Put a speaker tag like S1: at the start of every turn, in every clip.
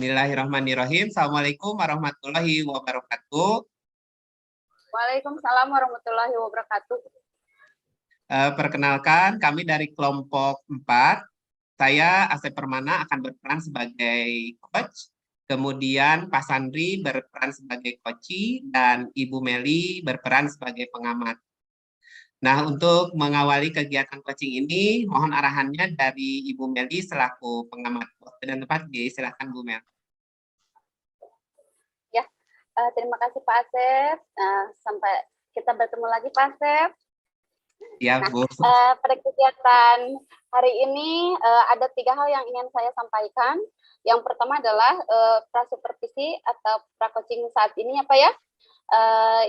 S1: Bismillahirrahmanirrahim. Assalamualaikum warahmatullahi wabarakatuh.
S2: Waalaikumsalam warahmatullahi wabarakatuh.
S1: Perkenalkan, kami dari kelompok 4. Saya Asep Permana akan berperan sebagai coach. Kemudian Pak Sandri berperan sebagai coach dan Ibu Meli berperan sebagai pengamat. Nah, untuk mengawali kegiatan coaching ini, mohon arahannya dari Ibu Meli selaku pengamat. Waktu dan tempat disilahkan Bu Mel.
S2: Ya, terima kasih Pak Asep. Sampai kita bertemu lagi Pak Asep.
S1: Ya, Bu.
S2: Pada kegiatan hari ini ada 3 hal yang ingin saya sampaikan. Yang pertama adalah pra-supervisi atau pra-coaching saat ini ya Pak ya.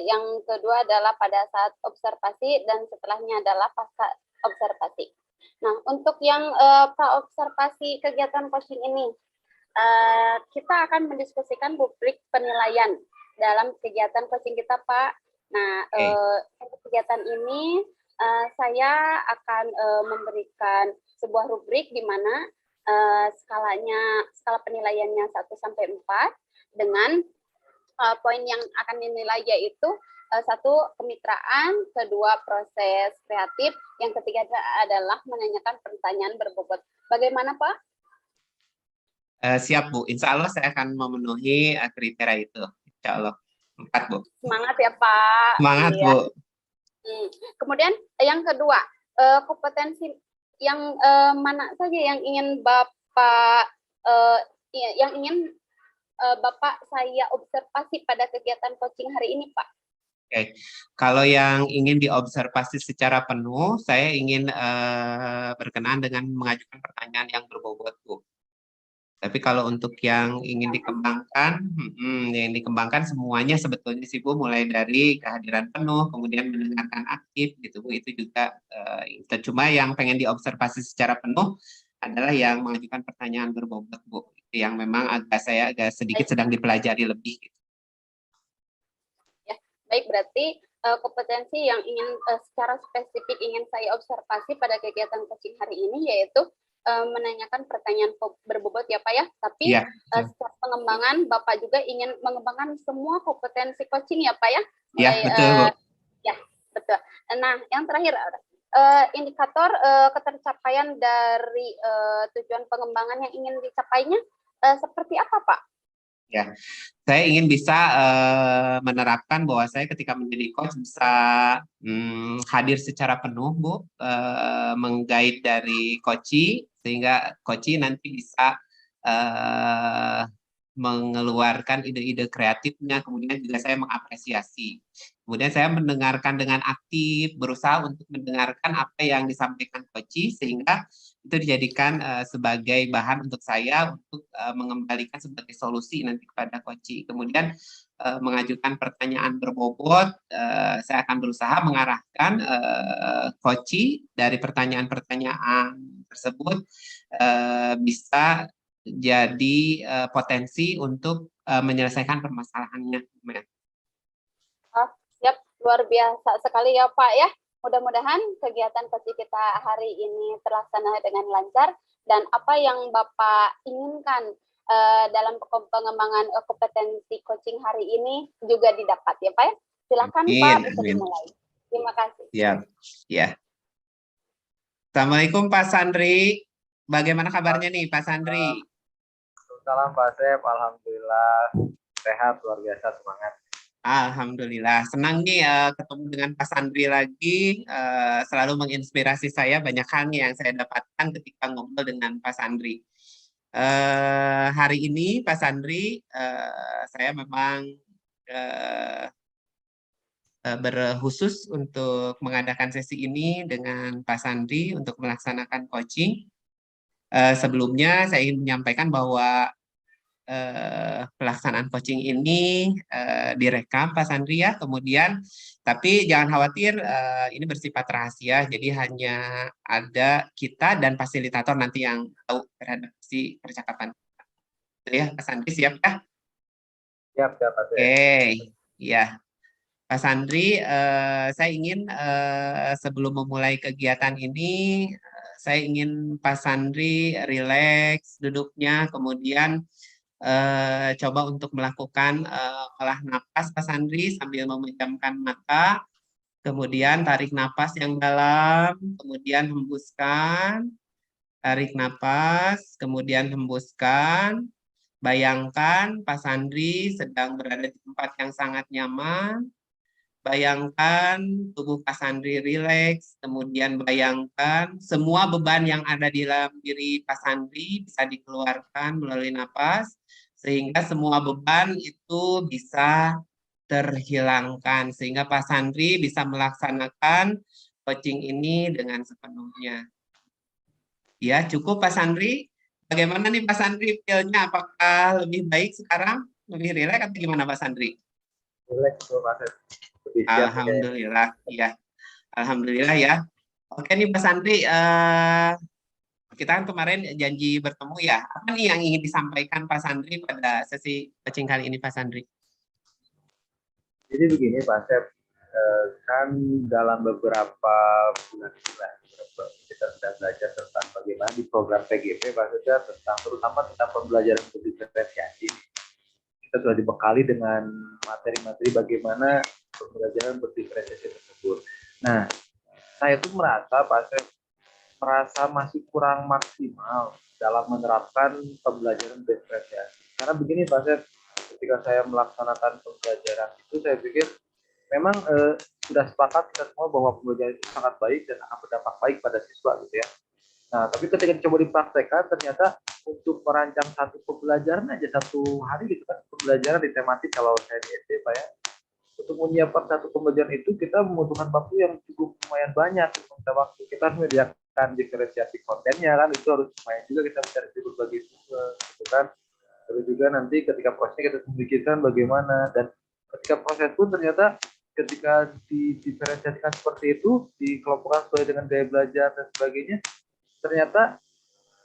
S2: Yang kedua adalah pada saat observasi dan setelahnya adalah pasca observasi. Nah, untuk yang pra-observasi kegiatan coaching ini, kita akan mendiskusikan rubrik penilaian dalam kegiatan coaching kita, Pak. Nah, kegiatan ini saya akan memberikan sebuah rubrik di mana skala penilaiannya 1 sampai 4 dengan poin yang akan dinilai yaitu 1 kemitraan, kedua proses kreatif, yang ketiga adalah menanyakan pertanyaan berbobot. Bagaimana Pak?
S1: Siap Bu, insya Allah saya akan memenuhi kriteria itu. Insya Allah. 4 Bu.
S2: Semangat ya Pak.
S1: Semangat
S2: iya.
S1: Bu.
S2: Kemudian yang kedua, kompetensi yang mana saja yang ingin Bapak Bapak saya observasi pada kegiatan coaching hari ini, Pak?
S1: Oke, kalau yang ingin diobservasi secara penuh, saya ingin berkenaan dengan mengajukan pertanyaan yang berbobot, Bu. Tapi kalau untuk yang ingin dikembangkan, semuanya sebetulnya sih Bu, mulai dari kehadiran penuh, kemudian mendengarkan aktif, gitu Bu, itu juga. Cuma yang pengen diobservasi secara penuh adalah yang mengajukan pertanyaan berbobot Bu, itu yang memang agak sedikit sedang dipelajari lebih. Gitu.
S2: Ya, baik, berarti kompetensi yang ingin secara spesifik ingin saya observasi pada kegiatan coaching hari ini yaitu menanyakan pertanyaan berbobot ya Pak ya, tapi secara pengembangan Bapak juga ingin mengembangkan semua kompetensi coaching ya Pak ya?
S1: Iya, betul.
S2: Ya, betul. Nah, yang terakhir, indikator ketercapaian dari tujuan pengembangan yang ingin dicapainya seperti apa Pak?
S1: Ya, saya ingin bisa menerapkan bahwa saya ketika menjadi coach bisa hadir secara penuh, Bu, meng-guide dari coachee, sehingga coachee nanti bisa mengeluarkan ide-ide kreatifnya, kemudian juga saya mengapresiasi. Kemudian saya mendengarkan dengan aktif, berusaha untuk mendengarkan apa yang disampaikan coachee, sehingga itu dijadikan sebagai bahan untuk saya untuk mengembalikan sebagai solusi nanti kepada coachee. Kemudian mengajukan pertanyaan berbobot, saya akan berusaha mengarahkan coachee dari pertanyaan-pertanyaan tersebut bisa jadi potensi untuk menyelesaikan permasalahannya.
S2: Siap, luar biasa sekali ya Pak ya. Mudah-mudahan kegiatan coaching kita hari ini terlaksana dengan lancar dan apa yang Bapak inginkan dalam pengembangan kompetensi coaching hari ini juga didapat ya Pak ya. Silakan Pak, bisa dimulai. Terima kasih.
S1: Ya. Assalamualaikum Pak Sandri. Bagaimana kabarnya nih Pak Sandri?
S3: Salam Pak Asep, alhamdulillah sehat, luar biasa, semangat.
S1: Alhamdulillah, senang nih ketemu dengan Pak Sandri lagi, selalu menginspirasi saya, banyak hal yang saya dapatkan ketika ngobrol dengan Pak Sandri. Hari ini Pak Sandri, saya memang berkhusus untuk mengadakan sesi ini dengan Pak Sandri untuk melaksanakan coaching. Sebelumnya saya ingin menyampaikan bahwa pelaksanaan coaching ini direkam Pak Sandri ya, kemudian tapi jangan khawatir, ini bersifat rahasia, jadi hanya ada kita dan fasilitator nanti yang tahu terhadap si percakapan. Ya Pak Sandri, siap ya?
S3: Siap Pak Asep.
S1: Oke, ya Pak Sandri, saya ingin sebelum memulai kegiatan ini, saya ingin Pak Sandri rileks duduknya, kemudian coba untuk melakukan olah napas Pak Sandri sambil memejamkan mata, kemudian tarik napas yang dalam, kemudian hembuskan, tarik napas, kemudian hembuskan. Bayangkan Pak Sandri sedang berada di tempat yang sangat nyaman. Bayangkan tubuh Pak Sandri rileks, kemudian bayangkan semua beban yang ada di dalam diri Pak Sandri bisa dikeluarkan melalui napas, sehingga semua beban itu bisa terhilangkan, sehingga Pak Sandri bisa melaksanakan coaching ini dengan sepenuhnya. Ya, cukup Pak Sandri. Bagaimana nih Pak Sandri feel-nya? Apakah lebih baik sekarang? Lebih rileks atau gimana Pak Sandri?
S3: Rileks tuh Pak Asep. Lebih siap nih kayaknya.
S1: Alhamdulillah, ya. Alhamdulillah ya. Oke nih Pak Sandri, kita kan kemarin janji bertemu ya. Apa nih yang ingin disampaikan Pak Sandri pada sesi coaching kali ini Pak Sandri?
S3: Jadi begini Pak Asep, kan dalam beberapa bulan kita sudah belajar tentang bagaimana di program PGP Pak Asep, tentang terutama tentang pembelajaran berdiferensiasi. Kita sudah dibekali dengan materi-materi bagaimana pembelajaran berdiferensiasi tersebut. Nah, saya tuh merasa Pak Asep, merasa masih kurang maksimal dalam menerapkan pembelajaran diferensiasi. Karena begini Pak Asep, ketika saya melaksanakan pembelajaran itu saya pikir memang sudah sepakat kita semua bahwa pembelajaran itu sangat baik dan akan berdampak baik pada siswa gitu ya. Nah, tapi ketika dicoba dipraktekkan ternyata untuk merancang satu pembelajaran aja satu hari gitu kan, pembelajaran di tematik kalau saya di SD Pak ya, untuk menyiapkan satu pembelajaran itu kita membutuhkan waktu yang cukup lumayan banyak. Waktu kita harus menyediakan diferensiasi kontennya kan, itu harus lumayan juga kita mencari di berbagai sumber gitu kan. Terus juga nanti ketika prosesnya kita memikirkan bagaimana, dan ketika proses pun ternyata ketika diferensiasikan seperti itu, dikelompokkan sesuai dengan gaya belajar dan sebagainya, ternyata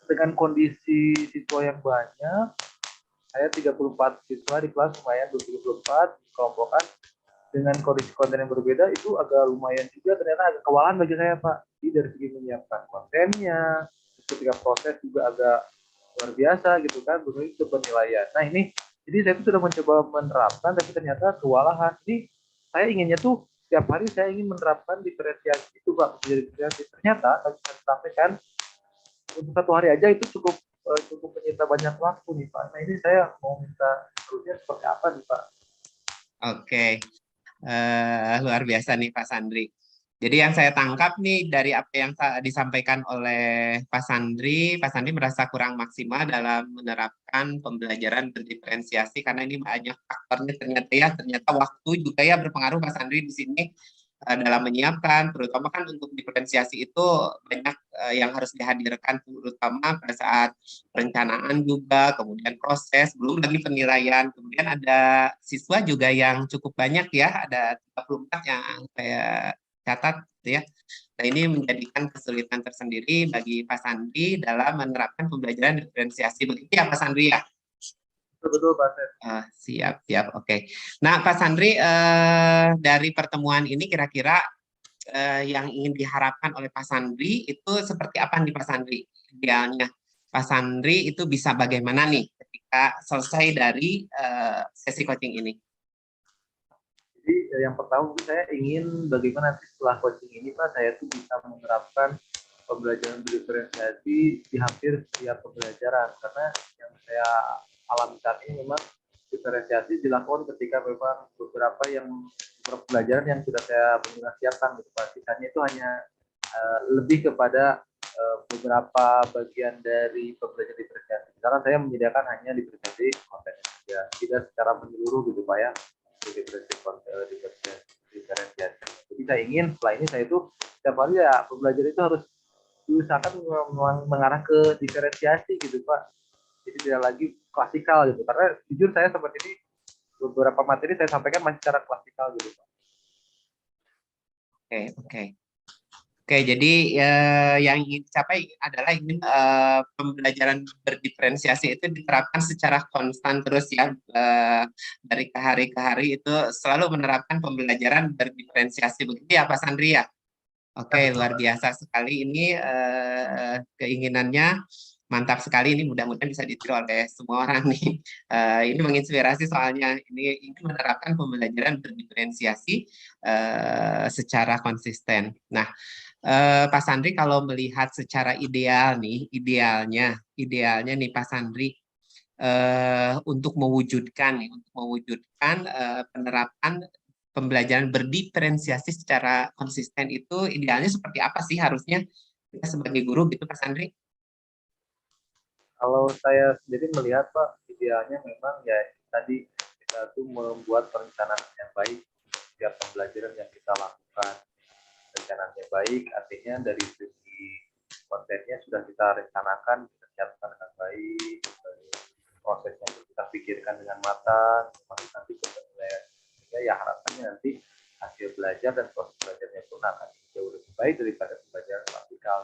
S3: dengan kondisi siswa yang banyak, saya 34 siswa di kelas lumayan 34 kelompokkan dengan kondisi konten yang berbeda, itu agak lumayan juga ternyata agak kewalahan bagi saya Pak. Jadi dari segi menyiapkan kontennya, ketika proses juga agak luar biasa gitu kan, belum itu penilaian. Nah ini, jadi saya tuh sudah mencoba menerapkan tapi ternyata kewalahan. Jadi saya inginnya tuh setiap hari saya ingin menerapkan diferensiasi itu Pak, menjadi diferensiasi. Ternyata tadi saya sampaikan untuk satu hari aja itu cukup menyita banyak waktu nih Pak. Nah ini saya mau minta terusnya seperti apa nih Pak?
S1: Oke, luar biasa nih Pak Sandri. Jadi yang saya tangkap nih dari apa yang disampaikan oleh Pak Sandri merasa kurang maksimal dalam menerapkan pembelajaran berdiferensiasi karena ini banyak faktornya ternyata waktu juga ya berpengaruh Pak Sandri di sini dalam menyiapkan, terutama kan untuk diferensiasi itu banyak yang harus dihadirkan, terutama pada saat perencanaan juga, kemudian proses, belum lagi penilaian, kemudian ada siswa juga yang cukup banyak ya, ada 34 yang saya catat ya. Nah ini menjadikan kesulitan tersendiri bagi Pak Sandri dalam menerapkan pembelajaran diferensiasi, begitu ya Pak Sandri ya?
S3: Betul Pak.
S1: Siap, oke. Nah Pak Sandri, dari pertemuan ini kira-kira yang ingin diharapkan oleh Pak Sandri itu seperti apa nih Pak Sandri? Idealnya Pak Sandri itu bisa bagaimana nih ketika selesai dari sesi coaching ini?
S3: Jadi yang pertama saya ingin bagaimana nanti setelah coaching ini Pak, saya tuh bisa menerapkan pembelajaran berdiferensiasi di hampir setiap pembelajaran, karena yang saya alami saat ini memang diferensiasi dilakukan ketika memang beberapa pembelajaran yang sudah saya benar siapkan gitu Pak. Sisanya itu hanya lebih kepada beberapa bagian dari pembelajaran diferensiasi. Sekarang saya menyediakan hanya diferensiasi konten saja, tidak secara menyeluruh gitu Pak ya. Diferensiasi. Jadi saya ingin setelah ini saya itu setiap hari ya pembelajaran itu harus diusahakan mengarah ke diferensiasi gitu Pak. Jadi tidak lagi klasikal gitu. Karena jujur saya seperti ini beberapa materi saya sampaikan masih secara klasikal gitu Pak.
S1: Oke, jadi yang ingin dicapai adalah ingin pembelajaran berdiferensiasi itu diterapkan secara konstan terus ya, dari ke hari itu selalu menerapkan pembelajaran berdiferensiasi, begitu ya Pak Sandri ya? Oke, luar biasa sekali ini keinginannya. Mantap sekali, ini mudah-mudahan bisa ditiru oleh semua orang nih. Ini menginspirasi soalnya ini menerapkan pembelajaran berdiferensiasi secara konsisten. Nah, Pak Sandri kalau melihat secara ideal nih, idealnya nih Pak Sandri untuk mewujudkan penerapan pembelajaran berdiferensiasi secara konsisten itu idealnya seperti apa sih harusnya kita sebagai guru gitu Pak Sandri?
S3: Kalau saya sendiri melihat Pak, idealnya memang ya tadi kita tuh membuat perencanaan yang baik setiap pembelajaran yang kita lakukan. Rencananya baik, artinya dari segi kontennya sudah kita rencanakan, kita siapkan dengan baik, prosesnya kita pikirkan dengan matang, nanti ya harapannya nanti hasil belajar dan proses belajarnya pun akan jauh lebih baik daripada pembelajaran praktikal.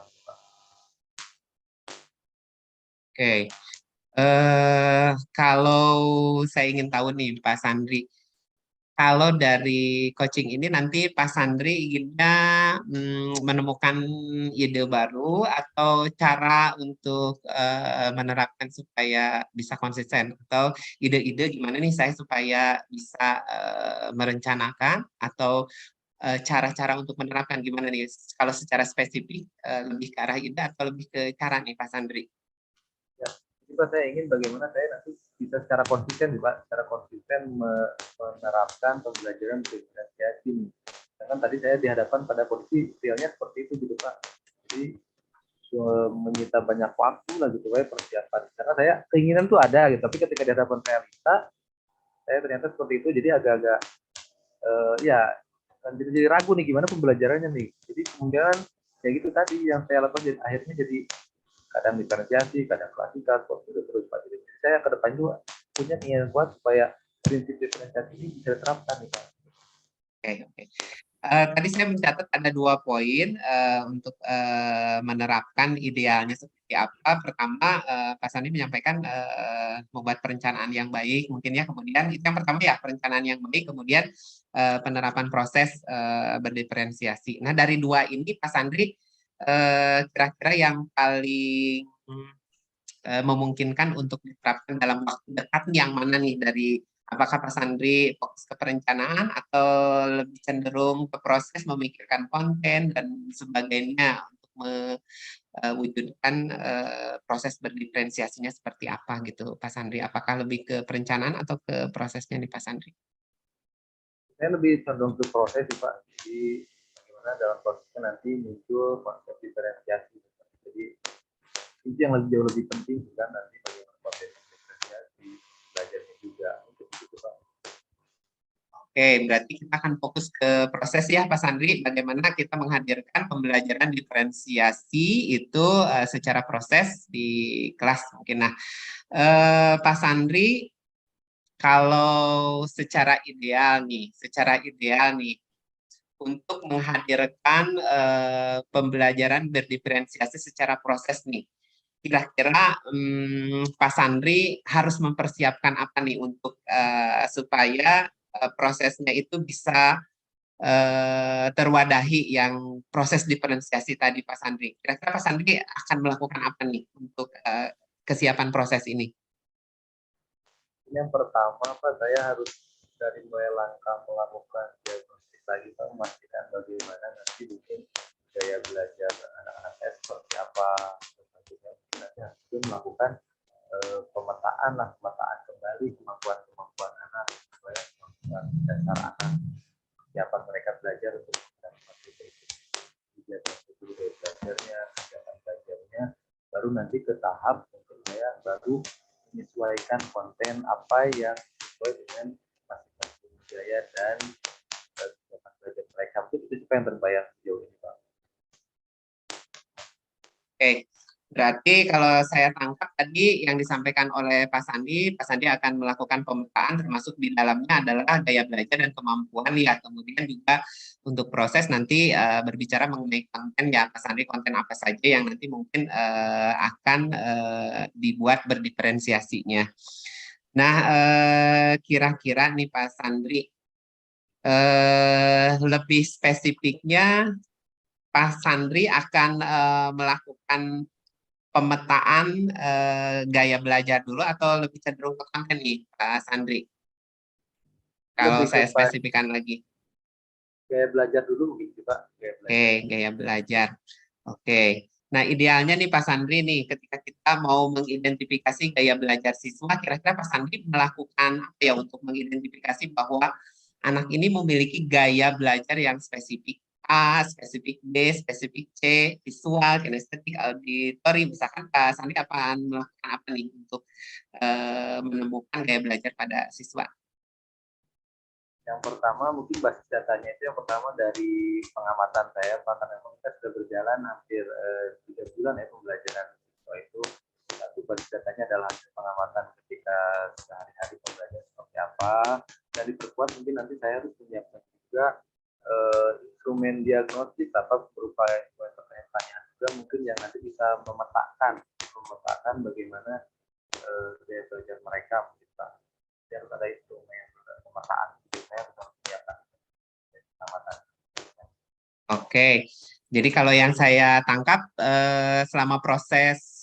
S1: Oke, kalau saya ingin tahu nih Pak Sandri, kalau dari coaching ini nanti Pak Sandri inginnya menemukan ide baru atau cara untuk menerapkan supaya bisa konsisten, atau ide-ide gimana nih saya supaya bisa merencanakan, atau cara-cara untuk menerapkan gimana nih kalau secara spesifik, lebih ke arah ide atau lebih ke cara nih Pak Sandri?
S3: Ya, jadi Pak saya ingin bagaimana saya nanti bisa secara konsisten, Pak, secara konsisten menerapkan pembelajaran diferensiasi. Kan tadi saya dihadapkan pada posisi realnya seperti itu gitu Pak. Jadi menyita banyak waktu lah gitu Pak persiapan. Karena saya keinginan tuh ada gitu, tapi ketika dihadapkan realita, saya ternyata seperti itu. Jadi agak-agak ya jadi ragu nih gimana pembelajarannya nih. Jadi kemungkinan ya gitu tadi yang saya lakukan jadi, akhirnya jadi kadang diferensiasi, kadang klasikal, seperti itu terus Pak. Jadi saya ke depan juga punya keinginan kuat supaya prinsip diferensiasi ini bisa diterapkan nih Pak.
S1: Oke. Tadi saya mencatat ada 2 poin untuk menerapkan idealnya seperti apa. Pertama, Pak Sandi menyampaikan membuat perencanaan yang baik, mungkin ya. Kemudian itu yang pertama ya, perencanaan yang baik, kemudian penerapan proses berdiferensiasi. Nah, dari 2 ini Pak Sandri kira-kira yang paling memungkinkan untuk diterapkan dalam waktu dekat yang mana nih, dari apakah Pak Sandri fokus ke perencanaan atau lebih cenderung ke proses memikirkan konten dan sebagainya untuk mewujudkan proses berdiferensiasinya seperti apa gitu Pak Sandri? Apakah lebih ke perencanaan atau ke prosesnya nih Pak Sandri?
S3: Saya lebih cenderung ke proses sih Pak. Jadi bagaimana dalam prosesnya nanti muncul konsep diferensiasi. Jadi itu yang jauh lebih penting kan nanti bagaimana proses diferensiasi belajarnya juga untuk itu Pak.
S1: Oke, berarti kita akan fokus ke proses ya Pak Sandri, bagaimana kita menghadirkan pembelajaran diferensiasi itu secara proses di kelas mungkin. Nah, Pak Sandri, kalau secara ideal nih, untuk menghadirkan pembelajaran berdiferensiasi secara proses nih, kira-kira Pak Sandri harus mempersiapkan apa nih untuk supaya prosesnya itu bisa terwadahi yang proses diferensiasi tadi Pak Sandri. Kira-kira Pak Sandri akan melakukan apa nih untuk kesiapan proses ini?
S3: Yang pertama Pak, saya harus dari mulai langkah melakukan diagnostik lagi Pak, memastikan bagaimana nanti mungkin gaya belajar anak-anak saya seperti apa. Selanjutnya nanti harus melakukan pemetaan kembali kemampuan anak, supaya kemampuan dasar anak, siapa mereka belajar untuk mencapai itu. Diagnostik dulu gaya belajarnya, kegiatan belajarnya, baru nanti ke tahap untuk saya baru menyesuaikan konten apa yang sesuai dengan masing-masing gaya dan kegiatan belajar mereka. Itu yang terbayang sejauh ini Pak.
S1: Oke, berarti kalau saya tangkap tadi yang disampaikan oleh Pak Sandi akan melakukan pemetaan, termasuk di dalamnya adalah gaya belajar dan kemampuan ya. Kemudian juga untuk proses nanti berbicara mengenai konten ya, Pak Sandi, konten apa saja yang nanti mungkin akan dibuat berdiferensiasinya. Nah, kira-kira nih Pak Sandri, lebih spesifiknya Pak Sandri akan melakukan pemetaan gaya belajar dulu atau lebih cenderung ke konten nih, Pak Sandri? Kalau
S3: Lebih
S1: saya
S3: kepada
S1: spesifikkan lagi.
S3: gaya belajar dulu mungkin sih, Pak. Gaya belajar.
S1: Oke, gaya belajar. Oke. Nah, idealnya nih Pak Sandri nih, ketika kita mau mengidentifikasi gaya belajar siswa, kira-kira Pak Sandri melakukan apa ya untuk mengidentifikasi bahwa anak ini memiliki gaya belajar yang spesifik A, spesifik B, spesifik C, visual, kinestetik, auditori. Misalkan Pak Sandri akan melakukan apa nih untuk menemukan gaya belajar pada siswa?
S3: Yang pertama mungkin basis datanya itu yang pertama dari pengamatan saya, Pak, karena memang kita sudah berjalan hampir 3 bulan ya pembelajaran siswa itu. Satu basis datanya adalah hasil pengamatan ketika sehari-hari pembelajaran seperti apa, dan diperkuat mungkin nanti saya harus menyiapkan juga instrumen diagnostik apa berupa pertanyaan-pertanyaan juga mungkin yang nanti bisa memetakan bagaimana gaya belajar mereka mungkin, Pak. Jadi harus ada instrumen pemetaan. Saya harus menyiapkan pengamatan.
S1: Oke, jadi kalau yang saya tangkap selama proses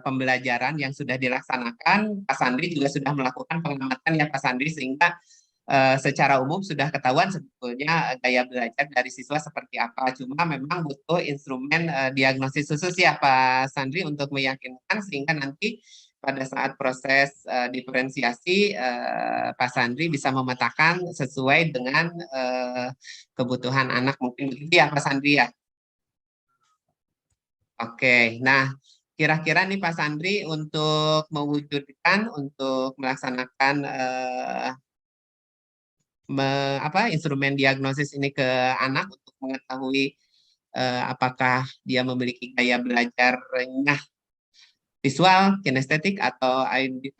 S1: pembelajaran yang sudah dilaksanakan, Pak Sandri juga sudah melakukan pengamatan ya Pak Sandri, sehingga secara umum sudah ketahuan sebetulnya gaya belajar dari siswa seperti apa. Cuma memang butuh instrumen diagnosis khusus ya Pak Sandri untuk meyakinkan sehingga nanti pada saat proses diferensiasi Pak Sandri bisa memetakan sesuai dengan kebutuhan anak, mungkin begitu ya Pak Sandri ya. Oke, nah kira-kira nih Pak Sandri untuk mewujudkan, untuk melaksanakan instrumen diagnosis ini ke anak untuk mengetahui apakah dia memiliki gaya belajarnya visual, kinestetik, atau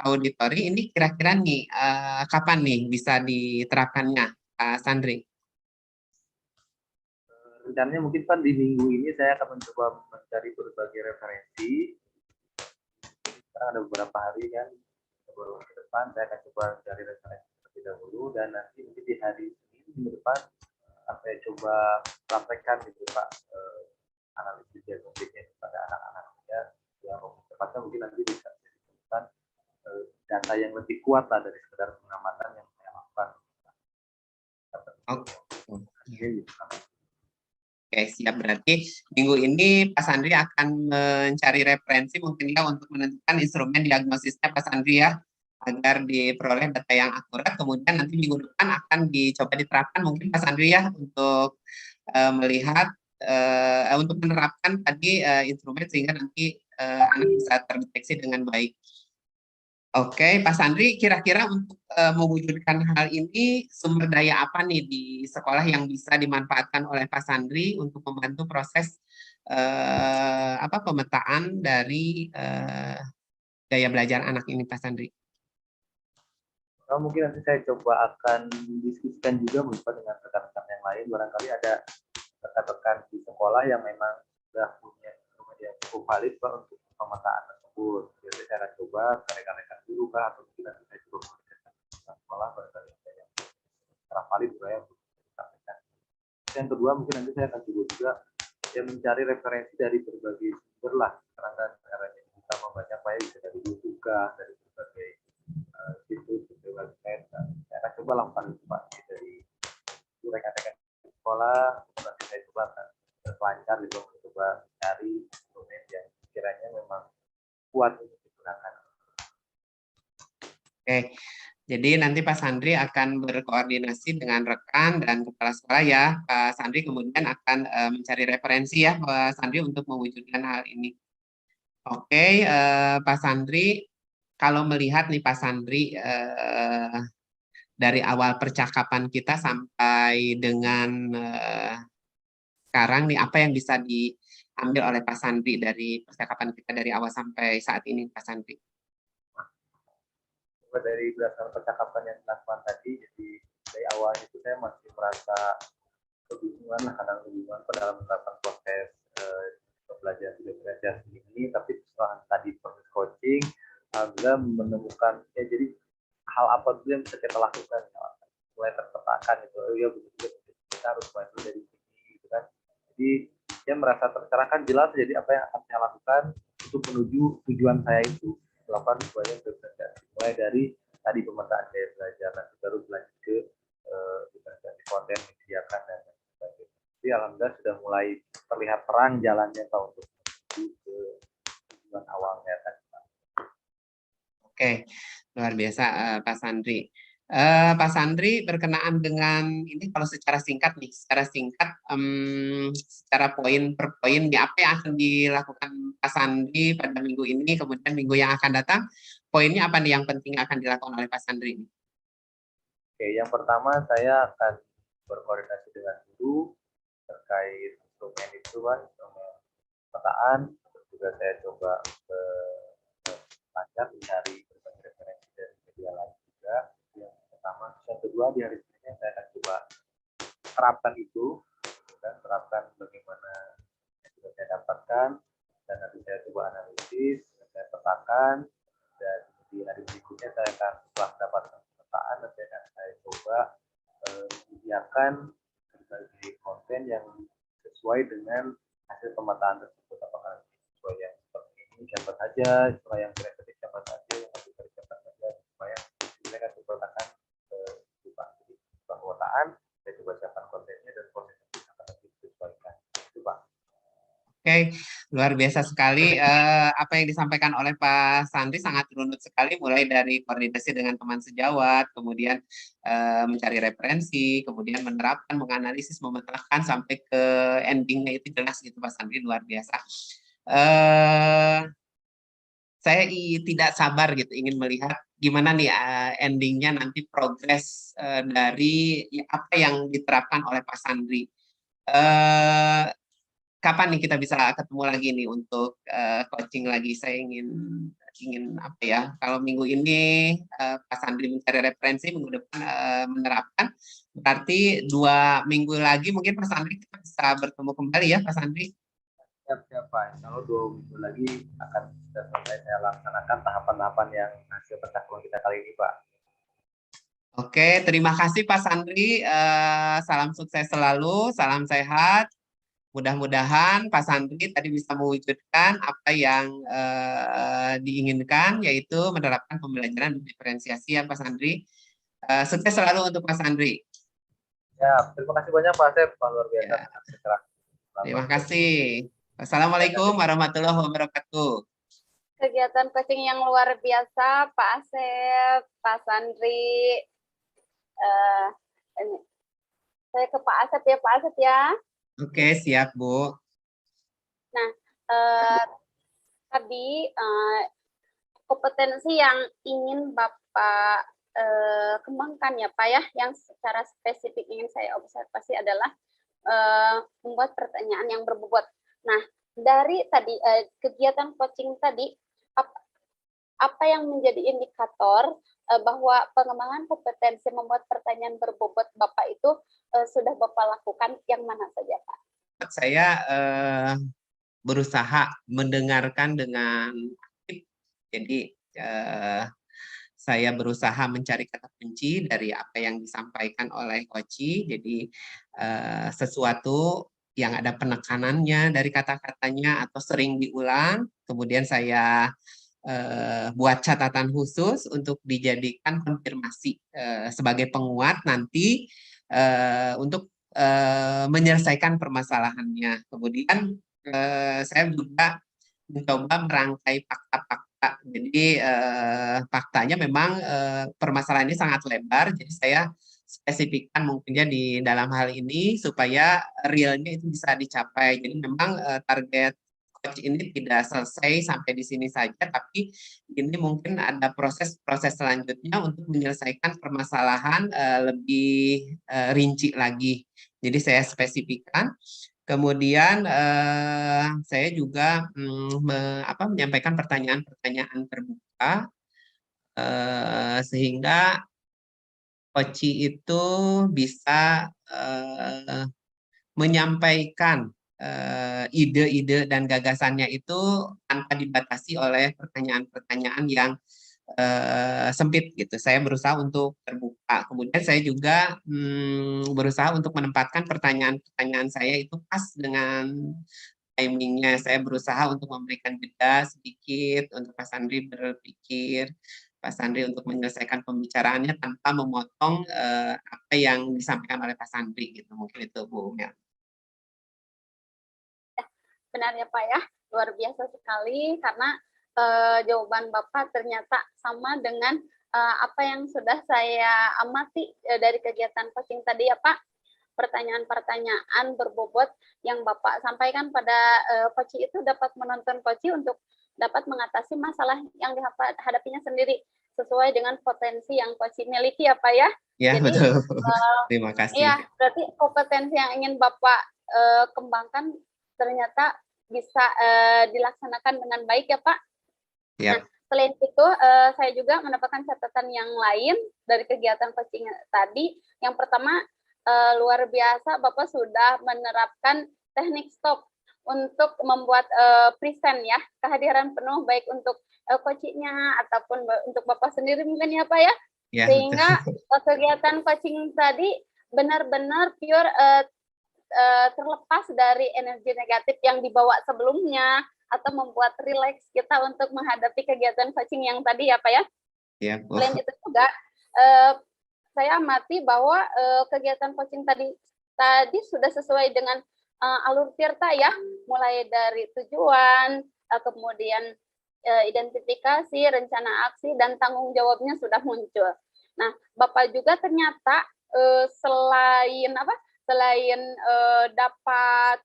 S1: auditori, ini kira-kira nih kapan nih bisa diterapkannya, Pak Sandri?
S3: Rencananya mungkin Pak di minggu ini saya akan mencoba mencari berbagai referensi. Sekarang ada beberapa hari kan, baru ke depan saya akan coba cari referensi terlebih dahulu, dan nanti mungkin di hari Senin minggu depan saya coba sampaikan gitu Pak analisis diagnostiknya kepada anak-anak ya, yang tepatnya mungkin nanti bisa ditemukan data yang lebih kuat lah dari sekedar pengamatan yang saya lakukan.
S1: Oke, siap. Berarti minggu ini Pak Sandri akan mencari referensi mungkin ya untuk menentukan instrumen diagnosisnya Pak Sandri ya, agar diperoleh data yang akurat. Kemudian nanti minggu depan akan dicoba diterapkan mungkin Pak Sandri ya untuk melihat, untuk menerapkan tadi instrumen sehingga nanti anak bisa terdeteksi dengan baik. Oke, Pak Sandri, kira-kira untuk mewujudkan hal ini, sumber daya apa nih di sekolah yang bisa dimanfaatkan oleh Pak Sandri untuk membantu proses pemetaan dari gaya belajar anak ini, Pak Sandri?
S3: Mungkin nanti saya coba akan diskusikan juga dengan rekan-rekan yang lain. Barangkali ada rekan-rekan di sekolah yang memang sudah punya instrumen yang cukup valid Pak untuk pemetaan tersebut. Jadi saya akan coba ke rekan-rekan dulu Pak, atau mungkin nanti saya coba menggunakan sekolah barangkali ada yang secara valid saya untuk disampaikan. Yang kedua mungkin nanti saya akan coba juga ya mencari referensi dari berbagai sumber lah, karena kan caranya kita banyak Pak, bisa dari YouTube dari berbagai situs, website. Saya akan coba lakukan itu Pak dari rekan-rekan sekolah. Nanti saya coba akan berselancar gitu, coba cari instrumen yang kiranya memang kuat untuk digunakan.
S1: Oke, jadi nanti Pak Sandri akan berkoordinasi dengan rekan dan kepala sekolah ya. Pak Sandri kemudian akan mencari referensi ya Pak Sandri untuk mewujudkan hal ini. Oke, Pak Sandri, kalau melihat nih Pak Sandri dari awal percakapan kita sampai dengan sekarang nih, apa yang bisa diambil oleh Pak Sandri dari percakapan kita dari awal sampai saat ini, Pak Sandri?
S3: Dari berdasarkan percakapan yang dilakukan tadi, jadi dari awalnya itu saya masih merasa kebingungan lah, kadang kebingungan dalam menerapkan proses pembelajaran diferensiasi ini, tapi setelah tadi proses coaching, alhamdulillah menemukan ya jadi hal apa dulu yang bisa kita lakukan, mulai terpetakan itu ya betul-betul kita harus mulai dulu dari sini gitu kan. Jadi dia merasa tercerahkan, jelas jadi apa yang akan saya lakukan untuk menuju tujuan saya itu, melakukan upaya diferensiasi. Mulai dari tadi pemetaan daya belajar, nanti baru berlanjut ke diferensiasi konten yang disediakan dan sebagainya. Jadi alhamdulillah sudah mulai terlihat terang jalannya Pak untuk menuju ke tujuan awalnya tadi.
S1: Oke, luar biasa Pak Sandri. Pak Sandri berkenaan dengan ini kalau secara singkat nih, secara poin per poin nih, apa yang akan dilakukan Pak Sandri pada minggu ini, kemudian minggu yang akan datang, poinnya apa nih yang penting akan dilakukan oleh Pak Sandri?
S3: Oke, yang pertama saya akan berkoordinasi dengan guru terkait instrumen itu Pak, instrumen pemetaan, juga saya coba belajar mencari berbagai referensi dari media lain juga. Yang pertama, yang kedua di hari Seninnya saya akan coba terapkan itu dan terapkan bagaimana yang sudah saya dapatkan dan nanti saya coba analisis, saya petakan dan di hari berikutnya saya akan setelah dapat pemetaan nanti akan saya coba menyediakan berbagai konten yang sesuai dengan hasil pemetaan tersebut, apakah sesuai yang seperti ini siapa saja, sesuai yang kreatif siapa saja, yang habis dari siapa saja, supaya saya akan coba katakan pemetaan, saya coba siapkan kontennya dan prosesnya akan lebih disesuaikan. Itu Pak.
S1: Oke, luar biasa sekali apa yang disampaikan oleh Pak Sandri, sangat runut sekali, mulai dari koordinasi dengan teman sejawat, kemudian mencari referensi, kemudian menerapkan, menganalisis, memetakan sampai ke endingnya itu jelas gitu Pak Sandri, luar biasa. Saya tidak sabar gitu ingin melihat gimana nih endingnya nanti progres dari apa yang diterapkan oleh Pak Sandri. Kapan nih kita bisa ketemu lagi nih untuk coaching lagi? Saya ingin apa ya? Kalau minggu ini Pak Sandri mencari referensi, minggu depan menerapkan. Berarti 2 minggu lagi mungkin Pak Sandri kita bisa bertemu kembali ya, Pak Sandri.
S3: Siap Pak. Kalau 2 minggu lagi akan selesai saya laksanakan tahapan-tahapan yang hasil percakapan kita kali ini Pak.
S1: Oke, terima kasih Pak Sandri. Salam sukses selalu, salam sehat. Mudah-mudahan Pak Sandri tadi bisa mewujudkan apa yang diinginkan, yaitu menerapkan pembelajaran diferensiasi ya Pak Sandri. Sukses selalu untuk Pak Sandri.
S3: Ya, terima kasih banyak Pak Asep, luar biasa.
S1: Ya. Terima kasih. Wassalamualaikum warahmatullahi wabarakatuh.
S2: Kegiatan coaching yang luar biasa, Pak Asep, Pak Sandri. Saya ke Pak Asep ya, Pak Asep ya.
S1: Oke, siap Bu.
S2: Nah, tadi kompetensi yang ingin Bapak kembangkan ya Pak ya, yang secara spesifik ingin saya observasi adalah membuat pertanyaan yang berbobot. Nah, dari tadi kegiatan coaching tadi, apa yang menjadi indikator bahwa pengembangan kompetensi membuat pertanyaan berbobot Bapak itu sudah Bapak lakukan, yang mana saja Pak?
S1: Saya berusaha mendengarkan dengan aktif, jadi saya berusaha mencari kata kunci dari apa yang disampaikan oleh Koci, jadi sesuatu yang ada penekanannya dari kata-katanya atau sering diulang, kemudian saya buat catatan khusus untuk dijadikan konfirmasi sebagai penguat nanti untuk menyelesaikan permasalahannya. Kemudian saya juga mencoba merangkai fakta-fakta. Jadi faktanya memang permasalahan ini sangat lebar, jadi saya spesifikkan mungkinnya di dalam hal ini supaya realnya itu bisa dicapai. Jadi memang target coach ini tidak selesai sampai di sini saja, tapi ini mungkin ada proses-proses selanjutnya untuk menyelesaikan permasalahan lebih rinci lagi. Jadi saya spesifikkan. Kemudian saya juga menyampaikan pertanyaan-pertanyaan terbuka sehingga coach itu bisa menyampaikan ide-ide dan gagasannya itu tanpa dibatasi oleh pertanyaan-pertanyaan yang sempit gitu. Saya berusaha untuk terbuka. Kemudian saya juga berusaha untuk menempatkan pertanyaan-pertanyaan saya itu pas dengan timingnya. Saya berusaha untuk memberikan jeda sedikit untuk Pak Sandri berpikir, Pak Sandri untuk menyelesaikan pembicaraannya tanpa memotong apa yang disampaikan oleh Pak Sandri gitu. Mungkin itu Bu Mel.
S2: Benar ya Pak ya, luar biasa sekali karena jawaban Bapak ternyata sama dengan apa yang sudah saya amati dari kegiatan coaching tadi ya Pak. Pertanyaan-pertanyaan berbobot yang Bapak sampaikan pada coach itu dapat menonton coach untuk dapat mengatasi masalah yang dihadapinya sendiri sesuai dengan potensi yang coach miliki ya Pak ya.
S1: Ya,
S2: jadi
S1: betul. Terima kasih.
S2: Iya, berarti kompetensi yang ingin Bapak kembangkan ternyata bisa dilaksanakan dengan baik ya Pak.
S1: Ya.
S2: Nah, selain itu saya juga mendapatkan catatan yang lain dari kegiatan coaching tadi. Yang pertama, luar biasa Bapak sudah menerapkan teknik stop untuk membuat present ya, kehadiran penuh baik untuk coachingnya ataupun untuk Bapak sendiri mungkin ya Pak ya. Ya, sehingga kegiatan coaching tadi benar-benar pure terlepas dari energi negatif yang dibawa sebelumnya atau membuat rileks kita untuk menghadapi kegiatan coaching yang tadi ya Pak ya. Ya, selain itu juga saya amati bahwa kegiatan coaching tadi sudah sesuai dengan alur tirta ya, mulai dari tujuan, kemudian identifikasi, rencana aksi, dan tanggung jawabnya sudah muncul. Nah, Bapak juga ternyata selain dapat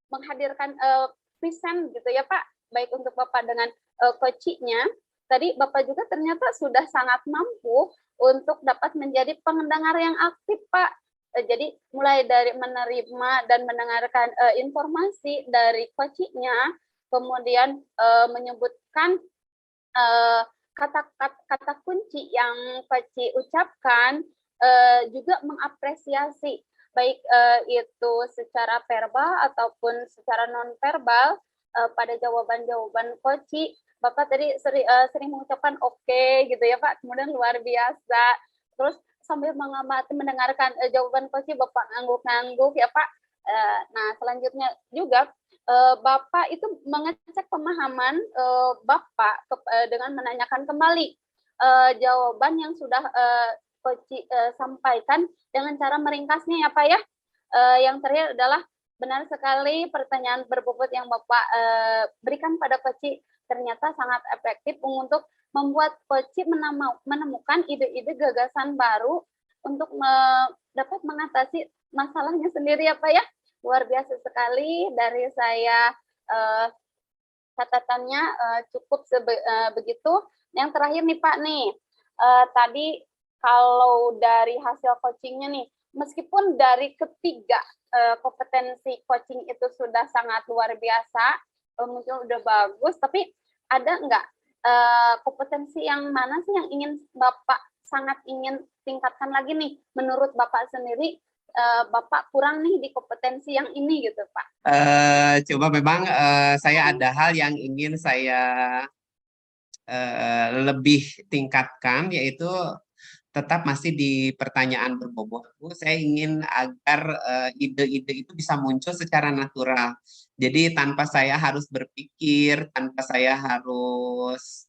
S2: menghadirkan present gitu ya Pak, baik untuk Bapak dengan coachingnya, tadi Bapak juga ternyata sudah sangat mampu untuk dapat menjadi pendengar yang aktif Pak. Jadi mulai dari menerima dan mendengarkan informasi dari coachingnya, kemudian menyebutkan kata-kata kunci yang coach ucapkan, juga mengapresiasi baik itu secara verbal ataupun secara non verbal pada jawaban-jawaban coach. Bapak tadi sering mengucapkan oke gitu ya Pak, kemudian luar biasa, terus sambil mengamati mendengarkan jawaban coach Bapak ngangguk-ngangguk ya Pak. Nah selanjutnya juga Bapak itu mengecek pemahaman Bapak dengan menanyakan kembali jawaban yang sudah coach sampaikan dengan cara meringkasnya ya Pak ya. Yang terakhir adalah benar sekali pertanyaan berbobot yang Bapak berikan pada coach ternyata sangat efektif untuk membuat coach menemukan ide-ide gagasan baru untuk dapat mengatasi masalahnya sendiri ya Pak ya. Luar biasa sekali dari saya catatannya cukup begitu. Yang terakhir nih Pak nih, tadi kalau dari hasil coachingnya nih, meskipun dari ketiga kompetensi coaching itu sudah sangat luar biasa, mungkin udah bagus, tapi ada nggak kompetensi yang mana sih yang ingin Bapak sangat ingin tingkatkan lagi nih, menurut Bapak sendiri, Bapak kurang nih di kompetensi yang ini gitu Pak?
S1: Coba memang saya ada hal yang ingin saya lebih tingkatkan, yaitu tetap masih di pertanyaan berbobot. Saya ingin agar ide-ide itu bisa muncul secara natural. Jadi tanpa saya harus berpikir, tanpa saya harus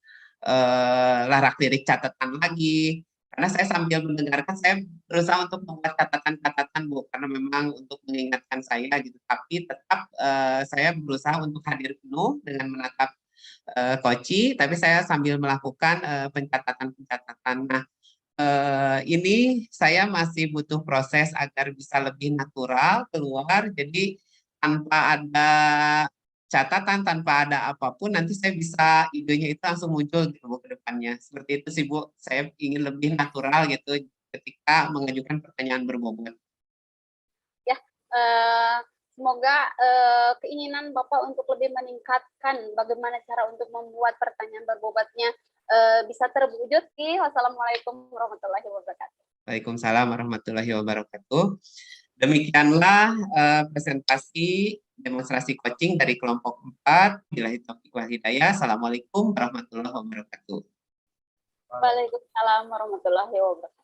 S1: larak-lirik catatan lagi. Karena saya sambil mendengarkan, saya berusaha untuk membuat catatan-catatan Bu, karena memang untuk mengingatkan saya gitu. Tapi tetap saya berusaha untuk hadir penuh dengan menatap coach, tapi saya sambil melakukan pencatatan-pencatatan. Nah, ini saya masih butuh proses agar bisa lebih natural keluar, jadi tanpa ada catatan, tanpa ada apapun, nanti saya bisa idenya itu langsung muncul gitu Bu ke depannya. Seperti itu sih Bu, saya ingin lebih natural gitu ketika mengajukan pertanyaan berbobot.
S2: Ya, semoga keinginan Bapak untuk lebih meningkatkan bagaimana cara untuk membuat pertanyaan berbobotnya bisa terwujud. Wassalamualaikum warahmatullahi wabarakatuh.
S1: Waalaikumsalam warahmatullahi wabarakatuh. Demikianlah presentasi demonstrasi coaching dari kelompok 4. Billahi taufiq wal hidayah. Assalamualaikum warahmatullahi wabarakatuh.
S2: Waalaikumsalam warahmatullahi wabarakatuh.